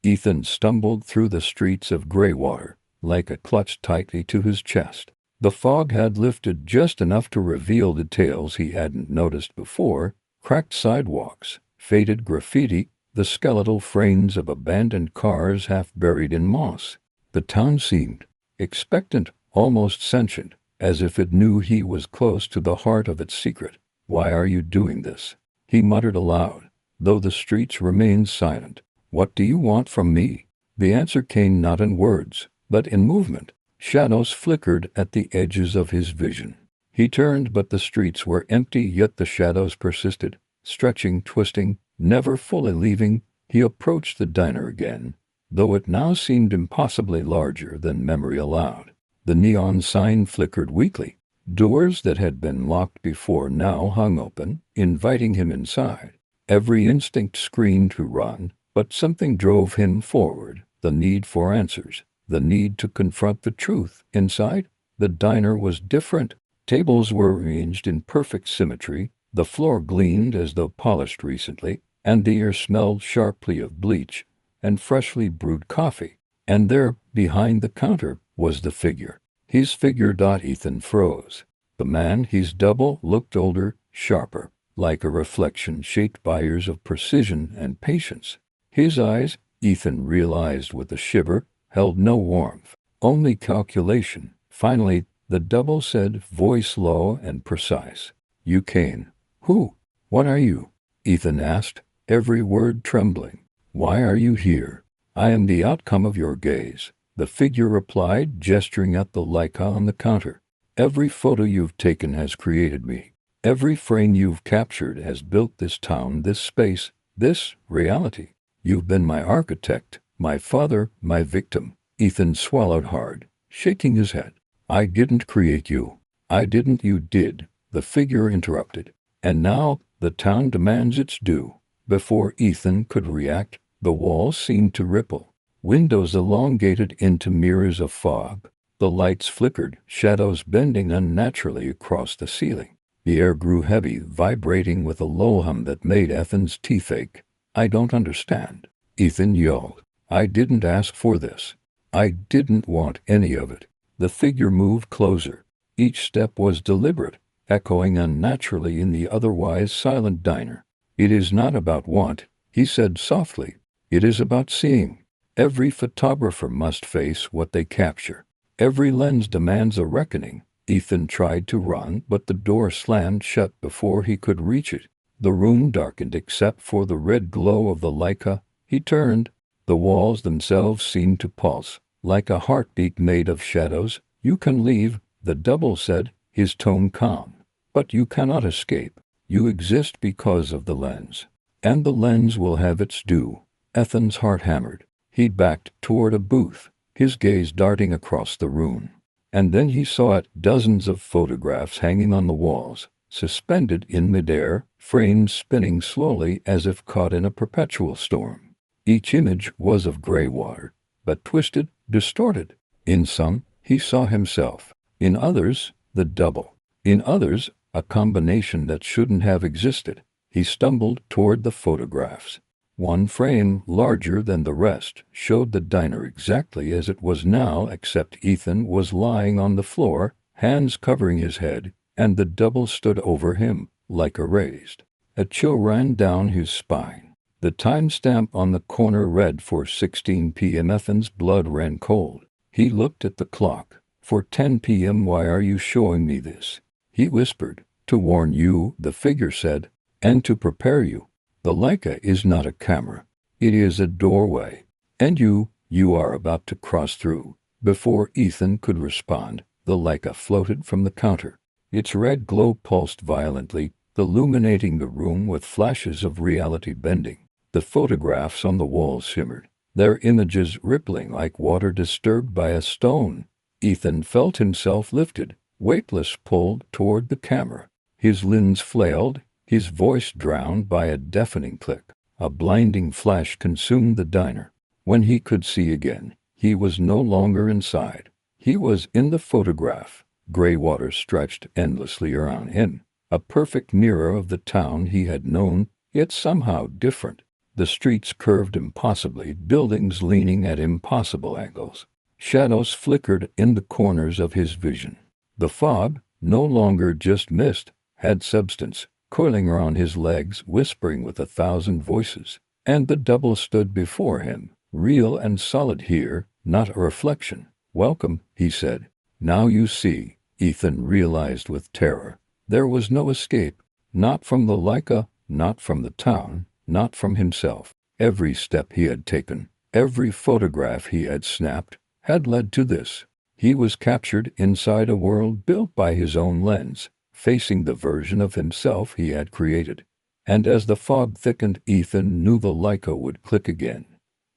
Ethan stumbled through the streets of Greywater, Leica clutched tightly to his chest. The fog had lifted just enough to reveal details he hadn't noticed before: cracked sidewalks, faded graffiti, the skeletal frames of abandoned cars half buried in moss. The town seemed expectant, almost sentient, as if it knew he was close to the heart of its secret. "Why are you doing this?" he muttered aloud. though the streets remained silent. "What do you want from me?" The answer came not in words, but in movement. Shadows flickered at the edges of his vision. He turned, but the streets were empty, yet the shadows persisted, stretching, twisting, never fully leaving. He approached the diner again, though it now seemed impossibly larger than memory allowed. The neon sign flickered weakly. Doors that had been locked before now hung open, inviting him inside. Every instinct screamed to run, but something drove him forward, the need for answers, the need to confront the truth. Inside, the diner was different. Tables were arranged in perfect symmetry, the floor gleamed as though polished recently, and the air smelled sharply of bleach and freshly brewed coffee. And there, behind the counter, was the figure. His figure. Ethan froze. The man, his double, looked older, sharper, like a reflection shaped by years of precision and patience. His eyes, Ethan realized with a shiver, held no warmth, only calculation. Finally, the double said, voice low and precise, "You came." "Who? What are you?" Ethan asked, every word trembling. "Why are you here?" "I am the outcome of your gaze," the figure replied, gesturing at the Leica on the counter. "Every photo you've taken has created me. Every frame you've captured has built this town, this space, this reality. You've been my architect, my father, my victim." Ethan swallowed hard, shaking his head. "I didn't create you. I didn't. You did," the figure interrupted. "And now the town demands its due." Before Ethan could react, the walls seemed to ripple. Windows elongated into mirrors of fog. The lights flickered, shadows bending unnaturally across the ceiling. The air grew heavy, vibrating with a low hum that made Ethan's teeth ache. "I don't understand," Ethan yelled. "I didn't ask for this. I didn't want any of it." The figure moved closer. Each step was deliberate, echoing unnaturally in the otherwise silent diner. "It is not about want," he said softly. "It is about seeing. Every photographer must face what they capture. Every lens demands a reckoning." Ethan tried to run, but the door slammed shut before he could reach it. The room darkened except for the red glow of the Leica. He turned. The walls themselves seemed to pulse, like a heartbeat made of shadows. "You can leave," the double said, his tone calm. "But you cannot escape. You exist because of the lens. And the lens will have its due." Ethan's heart hammered. He backed toward a booth, his gaze darting across the room. And then he saw it, dozens of photographs hanging on the walls, suspended in midair, frames spinning slowly as if caught in a perpetual storm. Each image was of Greywater, but twisted, distorted. In some, he saw himself. In others, the double. In others, a combination that shouldn't have existed. He stumbled toward the photographs. One frame, larger than the rest, showed the diner exactly as it was now, except Ethan was lying on the floor, hands covering his head, and the double stood over him, like erased. A chill ran down his spine. The timestamp on the corner read 4:16 p.m. Ethan's blood ran cold. He looked at the clock. 4:10 p.m. "Why are you showing me this?" he whispered. "To warn you," the figure said, "and to prepare you. The Leica is not a camera. It is a doorway. And you are about to cross through." Before Ethan could respond, the Leica floated from the counter. Its red glow pulsed violently, illuminating the room with flashes of reality bending. The photographs on the walls shimmered, their images rippling like water disturbed by a stone. Ethan felt himself lifted, weightless, pulled toward the camera. His limbs flailed, his voice drowned by a deafening click. A blinding flash consumed the diner. When he could see again, he was no longer inside. He was in the photograph. Greywater stretched endlessly around him, a perfect mirror of the town he had known, yet somehow different. The streets curved impossibly, buildings leaning at impossible angles. Shadows flickered in the corners of his vision. The fog, no longer just mist, had substance, coiling around his legs, whispering with 1,000 voices. And the double stood before him, real and solid here, not a reflection. "Welcome," he said. "Now you see," Ethan realized with terror. There was no escape, not from the Leica, not from the town, not from himself. Every step he had taken, every photograph he had snapped, had led to this. He was captured inside a world built by his own lens, facing the version of himself he had created. And as the fog thickened, Ethan knew the Leica would click again,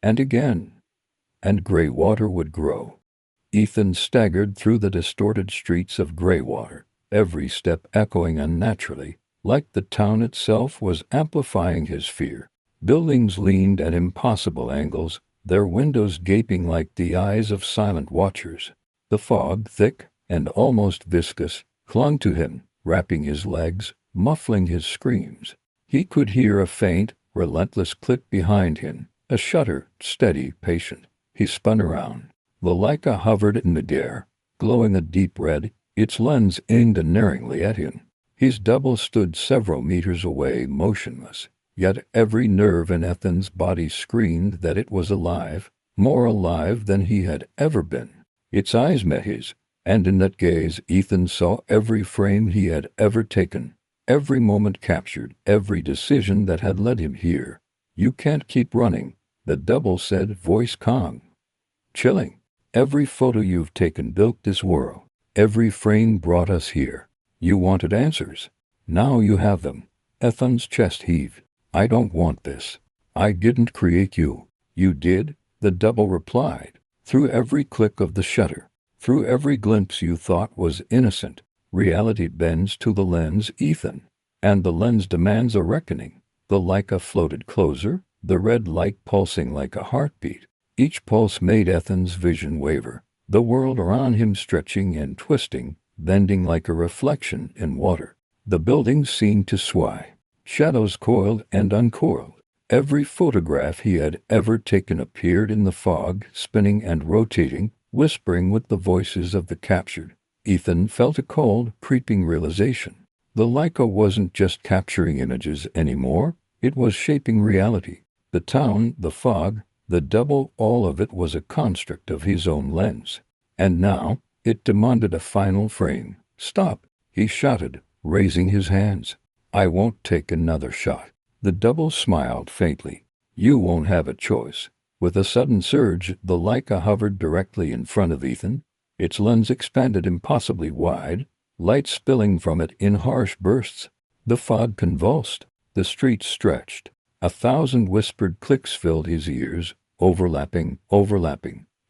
and again, and Greywater would grow. Ethan staggered through the distorted streets of Greywater, every step echoing unnaturally, like the town itself was amplifying his fear. Buildings leaned at impossible angles, their windows gaping like the eyes of silent watchers. The fog, thick and almost viscous, clung to him, wrapping his legs, muffling his screams. He could hear a faint, relentless click behind him, a shutter, steady, patient. He spun around. The Leica hovered in midair, glowing a deep red, its lens aimed unerringly at him. His double stood several meters away, motionless, yet every nerve in Ethan's body screamed that it was alive, more alive than he had ever been. Its eyes met his, and in that gaze Ethan saw every frame he had ever taken, every moment captured, every decision that had led him here. "You can't keep running," the double said, voice calm, chilling. "Every photo you've taken built this world. Every frame brought us here. You wanted answers. Now you have them." Ethan's chest heaved. "I don't want this. I didn't create you." "You did," the double replied. "Through every click of the shutter, through every glimpse you thought was innocent. Reality bends to the lens, Ethan, and the lens demands a reckoning." The Leica floated closer, the red light pulsing like a heartbeat. Each pulse made Ethan's vision waver, the world around him stretching and twisting, bending like a reflection in water. The buildings seemed to sway. Shadows coiled and uncoiled. Every photograph he had ever taken appeared in the fog, spinning and rotating, whispering with the voices of the captured. Ethan felt a cold, creeping realization. The Leica wasn't just capturing images anymore, it was shaping reality. The town, the fog, the double, all of it was a construct of his own lens. And now, it demanded a final frame. "Stop," he shouted, raising his hands. "I won't take another shot." The double smiled faintly. "You won't have a choice." With a sudden surge, the Leica hovered directly in front of Ethan. Its lens expanded impossibly wide, light spilling from it in harsh bursts. The fog convulsed. The streets stretched. 1,000 whispered clicks filled his ears, overlapping,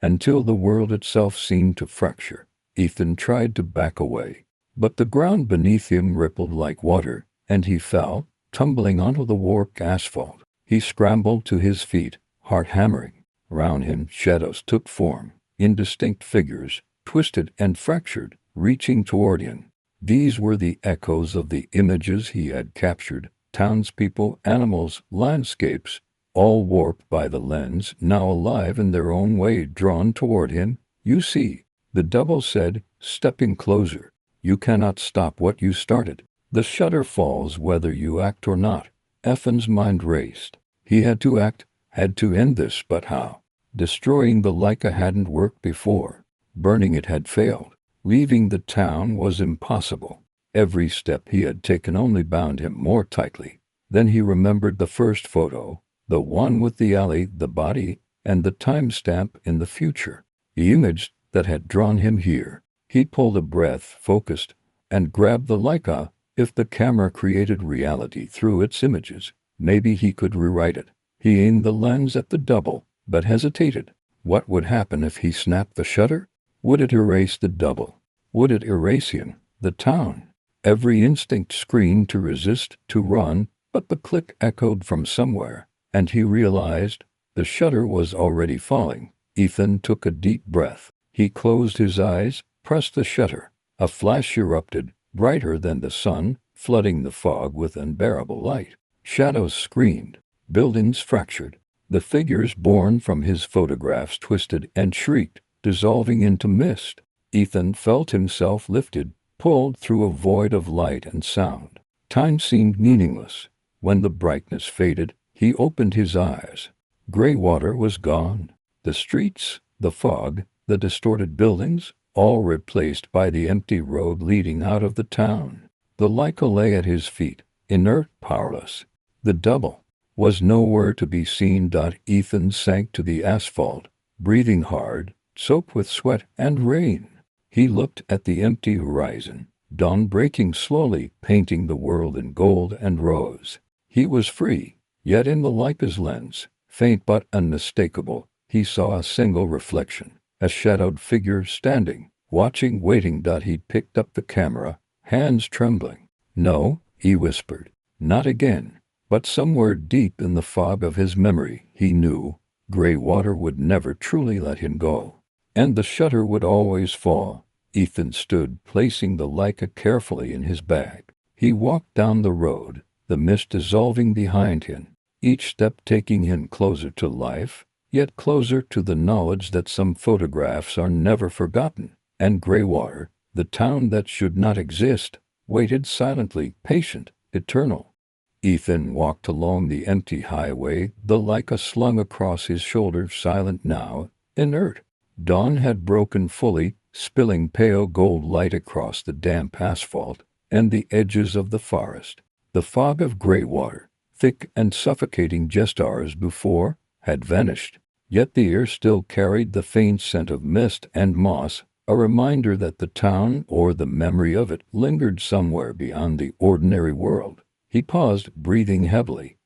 until the world itself seemed to fracture. Ethan tried to back away, but the ground beneath him rippled like water, and he fell, tumbling onto the warped asphalt. He scrambled to his feet, heart hammering. Around him, shadows took form, indistinct figures, twisted and fractured, reaching toward him. These were the echoes of the images he had captured, townspeople, animals, landscapes, all warped by the lens, now alive in their own way, drawn toward him. "You see," the double said, stepping closer. "You cannot stop what you started. The shutter falls whether you act or not." Ethan's mind raced. He had to act, had to end this, but how? Destroying the Leica hadn't worked before. Burning it had failed. Leaving the town was impossible. Every step he had taken only bound him more tightly. Then he remembered the first photo, the one with the alley, the body, and the timestamp in the future. The image that had drawn him here. He pulled a breath, focused, and grabbed the Leica. If the camera created reality through its images, maybe he could rewrite it. He aimed the lens at the double, but hesitated. What would happen if he snapped the shutter? Would it erase the double? Would it erase him, the town? Every instinct screamed to resist, to run, but the click echoed from somewhere, and he realized the shutter was already falling. Ethan took a deep breath. He closed his eyes, pressed the shutter. A flash erupted, brighter than the sun, flooding the fog with unbearable light. Shadows screamed. Buildings fractured. The figures born from his photographs twisted and shrieked, dissolving into mist. Ethan felt himself lifted, pulled through a void of light and sound. Time seemed meaningless. When the brightness faded, he opened his eyes. Greywater was gone. The streets, the fog, the distorted buildings, all replaced by the empty road leading out of the town. The Leica lay at his feet, inert, powerless. The double. was nowhere to be seen. Ethan sank to the asphalt, breathing hard, soaked with sweat and rain. He looked at the empty horizon, dawn breaking slowly, painting the world in gold and rose. He was free, yet in the Leica's lens, faint but unmistakable, he saw a single reflection, a shadowed figure standing, watching, waiting. He picked up the camera, hands trembling. "No," he whispered, "not again." But somewhere deep in the fog of his memory, he knew Greywater would never truly let him go. And the shutter would always fall. Ethan stood, placing the Leica carefully in his bag. He walked down the road, the mist dissolving behind him, each step taking him closer to life, yet closer to the knowledge that some photographs are never forgotten. And Greywater, the town that should not exist, waited silently, patient, eternal. Ethan walked along the empty highway, the Leica slung across his shoulder, silent now, inert. Dawn had broken fully, spilling pale gold light across the damp asphalt and the edges of the forest. The fog of Greywater, thick and suffocating just hours before, had vanished, yet the air still carried the faint scent of mist and moss, a reminder that the town, or the memory of it, lingered somewhere beyond the ordinary world. He paused, breathing heavily,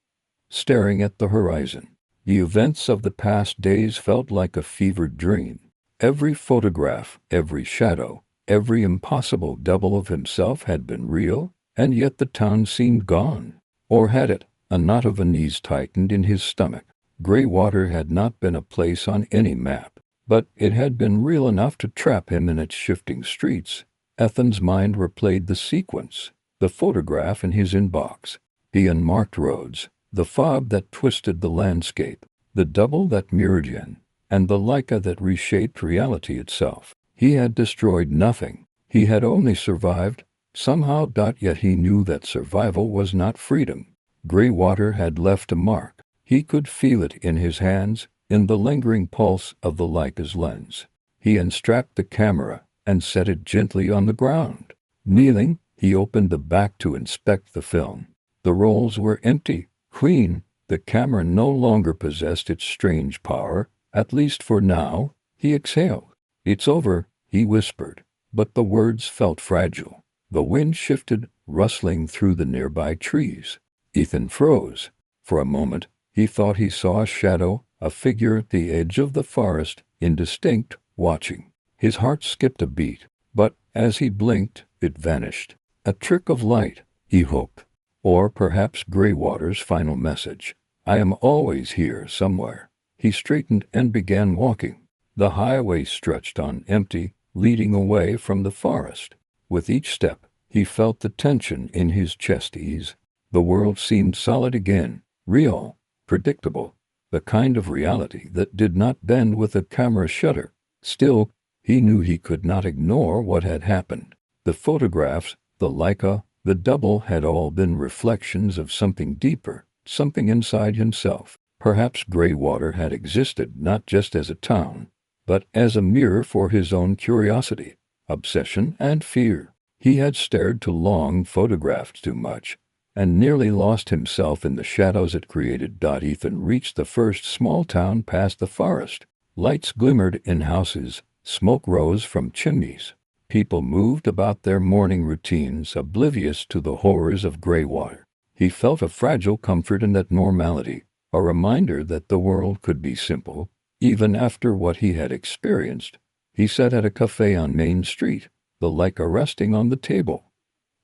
staring at the horizon. The events of the past days felt like a fevered dream. Every photograph, every shadow, every impossible double of himself had been real, and yet the town seemed gone. Or had it? A knot of unease tightened in his stomach. Greywater had not been a place on any map, but it had been real enough to trap him in its shifting streets. Ethan's mind replayed the sequence. The photograph in his inbox, the unmarked roads, the fog that twisted the landscape, the double that mirrored him, and the Leica that reshaped reality itself. He had destroyed nothing. He had only survived, somehow. Yet he knew that survival was not freedom. Greywater had left a mark. He could feel it in his hands, in the lingering pulse of the Leica's lens. He unstrapped the camera and set it gently on the ground. Kneeling, he opened the back to inspect the film. The rolls were empty, clean. The camera no longer possessed its strange power, at least for now. He exhaled. "It's over," he whispered, but the words felt fragile. The wind shifted, rustling through the nearby trees. Ethan froze. For a moment, he thought he saw a shadow, a figure at the edge of the forest, indistinct, watching. His heart skipped a beat, but as he blinked, it vanished. A trick of light, he hoped. Or perhaps Greywater's final message. "I am always here somewhere." He straightened and began walking. The highway stretched on empty, leading away from the forest. With each step, he felt the tension in his chest ease. The world seemed solid again, real, predictable, the kind of reality that did not bend with a camera shutter. Still, he knew he could not ignore what had happened. The photographs, the Leica, the double had all been reflections of something deeper, something inside himself. Perhaps Greywater had existed not just as a town, but as a mirror for his own curiosity, obsession, and fear. He had stared too long, photographed too much, and nearly lost himself in the shadows it created. Ethan reached the first small town past the forest. Lights glimmered in houses, smoke rose from chimneys. People moved about their morning routines, oblivious to the horrors of Greywater. He felt a fragile comfort in that normality, a reminder that the world could be simple, even after what he had experienced. He sat at a cafe on Main Street, the Leica resting on the table,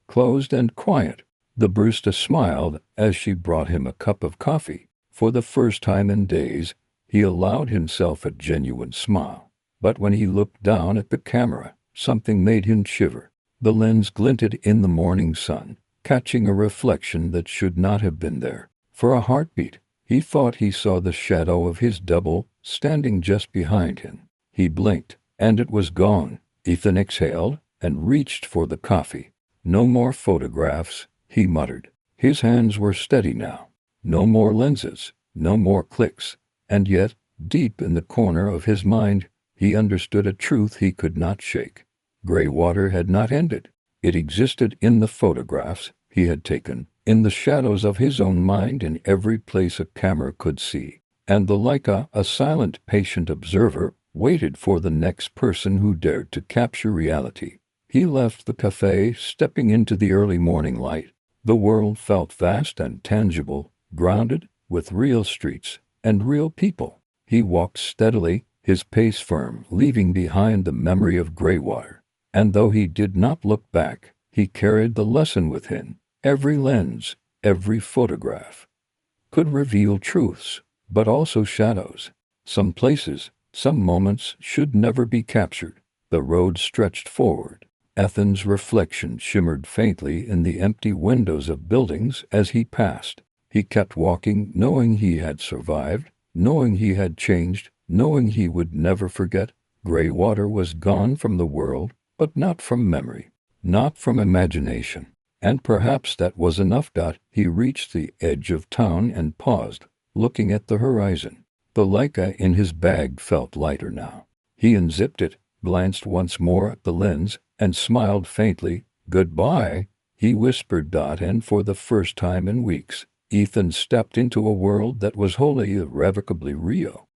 closed and quiet. The barista smiled as she brought him a cup of coffee. For the first time in days, he allowed himself a genuine smile. But when he looked down at the camera, something made him shiver. The lens glinted in the morning sun, catching a reflection that should not have been there. For a heartbeat, he thought he saw the shadow of his double, standing just behind him. He blinked, and it was gone. Ethan exhaled and reached for the coffee. "No more photographs," he muttered. His hands were steady now. No more lenses, no more clicks. And yet, deep in the corner of his mind, he understood a truth he could not shake. Greywater had not ended. It existed in the photographs he had taken, in the shadows of his own mind, in every place a camera could see. And the Leica, a silent, patient observer, waited for the next person who dared to capture reality. He left the cafe, stepping into the early morning light. The world felt vast and tangible, grounded, with real streets and real people. He walked steadily, his pace firm, leaving behind the memory of Greywater. And though he did not look back, he carried the lesson with him. Every lens, every photograph could reveal truths, but also shadows. Some places, some moments should never be captured. The road stretched forward. Ethan's reflection shimmered faintly in the empty windows of buildings as he passed. He kept walking, knowing he had survived, knowing he had changed, knowing he would never forget. Greywater was gone from the world, but not from memory, not from imagination. And perhaps that was enough. He reached the edge of town and paused, looking at the horizon. The Leica in his bag felt lighter now. He unzipped it, glanced once more at the lens, and smiled faintly. "Goodbye," he whispered. And for the first time in weeks, Ethan stepped into a world that was wholly, irrevocably real.